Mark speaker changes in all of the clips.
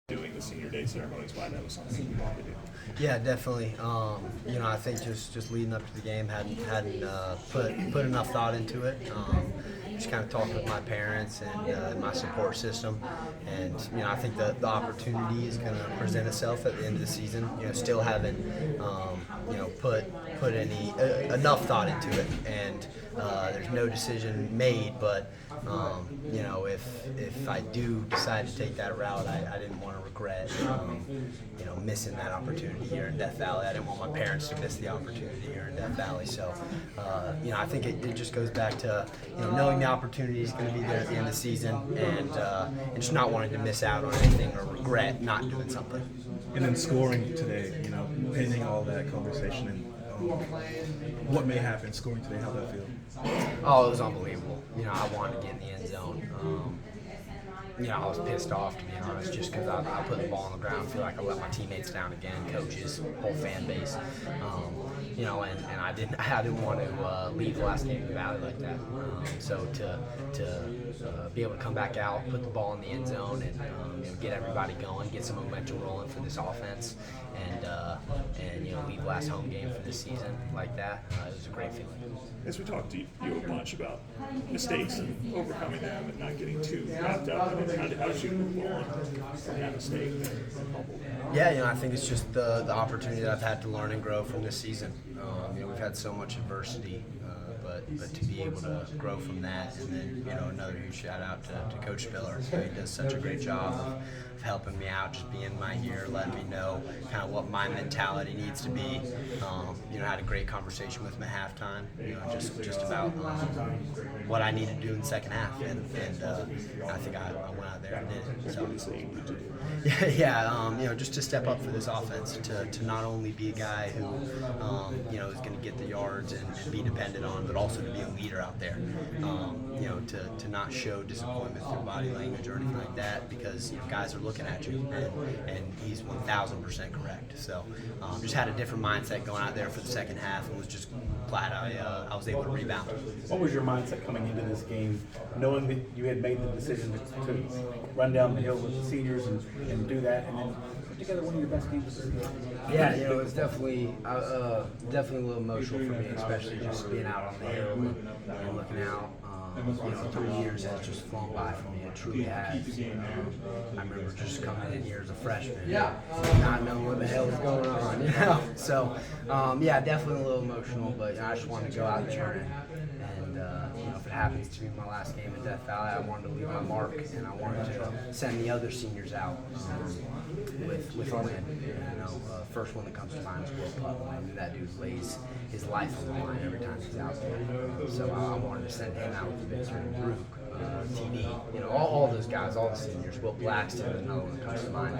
Speaker 1: doing the senior day ceremonies, why that was something you wanted to do.
Speaker 2: Yeah, definitely. I think just leading up to the game hadn't put enough thought into it. Just kind of talked with my parents and my support system, and I think the opportunity is going to present itself at the end of the season. Still haven't put any enough thought into it, and there's no decision made. But if I do decide to take that route, I didn't want to regret missing that opportunity here in Death Valley. I didn't want my parents to miss the opportunity here in Death Valley. So I think it just goes back to knowing the opportunity is going to be there at the end of the season, and just not wanting to miss out on anything or regret not doing something.
Speaker 3: And then scoring today, pending all that conversation and what may happen, scoring today, how'd that feel?
Speaker 2: Oh, it was unbelievable. I wanted to get in the end zone. I was pissed off, to be honest, just because I put the ball on the ground. I feel like I let my teammates down again, coaches, whole fan base. And I didn't want to leave the last game in the Valley like that. So to be able to come back out, put the ball in the end zone, and get everybody going, get some momentum rolling for this offense, and leave the last home game for this season like that, it was a great feeling.
Speaker 1: As we talked to you a bunch about mistakes and overcoming them and not getting too wrapped up in it, how did you move on from that mistake?
Speaker 2: Yeah, I think it's just the opportunity that I've had to learn and grow from this season. We've had so much adversity, but to be able to grow from that, and then another huge shout out to Coach Spiller. He does such a great job of helping me out, just being in my ear, letting me know kind of what my mentality needs to be. I had a great conversation with him at halftime, just about what I need to do in the second half, and I think I went out there and did it. So, just to step up for this offense, to not only be a guy who is going to get the yards and be depended on, but also to be a leader out there. To not show disappointment through body language or anything like that, because guys are looking at you, and he's 1,000% correct. So just had a different mindset going out there for the second half, and was just glad I was able to rebound.
Speaker 4: What was your mindset coming into this game, knowing that you had made the decision to run down the hill with the seniors and do that, and then put together one of your best games of the year?
Speaker 2: Yeah, it was definitely a little emotional for me, especially just being out on the hill and looking out. 3 years has just flown by for me. It truly has. I remember just coming in here as a freshman, not knowing what the hell was going on, So, definitely a little emotional, but I just wanted to go out there and if it happens to be my last game in Death Valley, I wanted to leave my mark, and I wanted to send the other seniors out with a win. First one that comes to mind is Will Putnam. I mean, that dude lays his life on the line every time he's out there. So I wanted to send him out with a victory. Rook, TD, all those guys, all the seniors. Will Blackston is another one that comes to mind.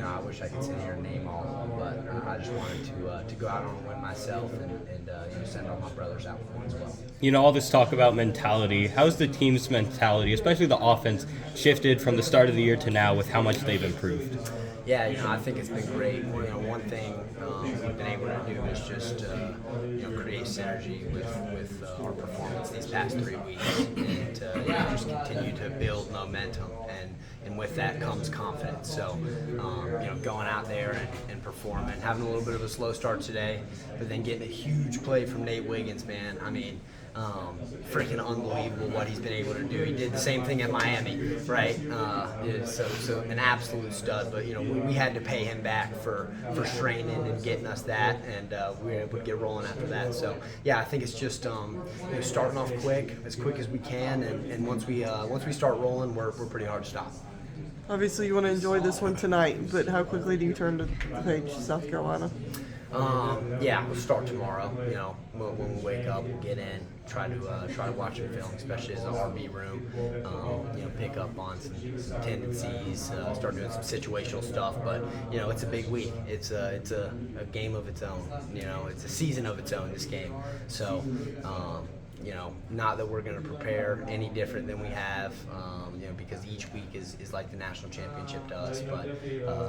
Speaker 2: I wish I could sit here and name all of them, but I just wanted to go out on a win myself and send all my brothers out with one as well.
Speaker 5: All this talk about mentality, how's the team's mentality, especially the offense, shifted from the start of the year to now with how much they've improved?
Speaker 2: Yeah, I think it's been great. One thing we've been able to do is just create synergy with our performance these past 3 weeks, and just continue to build momentum, and with that comes confidence. So going out there and performing, having a little bit of a slow start today, but then getting a huge play from Nate Wiggins, man. I mean, freaking unbelievable what he's been able to do. He did the same thing at Miami, right? So an absolute stud. But we had to pay him back for straining and getting us that, and we were able to get rolling after that. So I think it's just starting off as quick as we can, and once we start rolling, we're pretty hard to stop.
Speaker 6: Obviously, you want to enjoy this one tonight, but how quickly do you turn to the page, South Carolina?
Speaker 2: We'll start tomorrow. When we wake up, we'll get in, try to watch a film, especially as an RB room. Pick up on some tendencies, start doing some situational stuff. But it's a big week. It's a game of its own. It's a season of its own. This game. So. Not that we're going to prepare any different than we have, because each week is like the national championship to us, but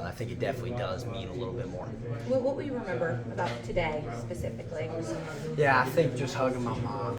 Speaker 2: I think it definitely does mean a little bit more.
Speaker 7: What will you remember about today specifically?
Speaker 2: Yeah, I think just hugging my mom.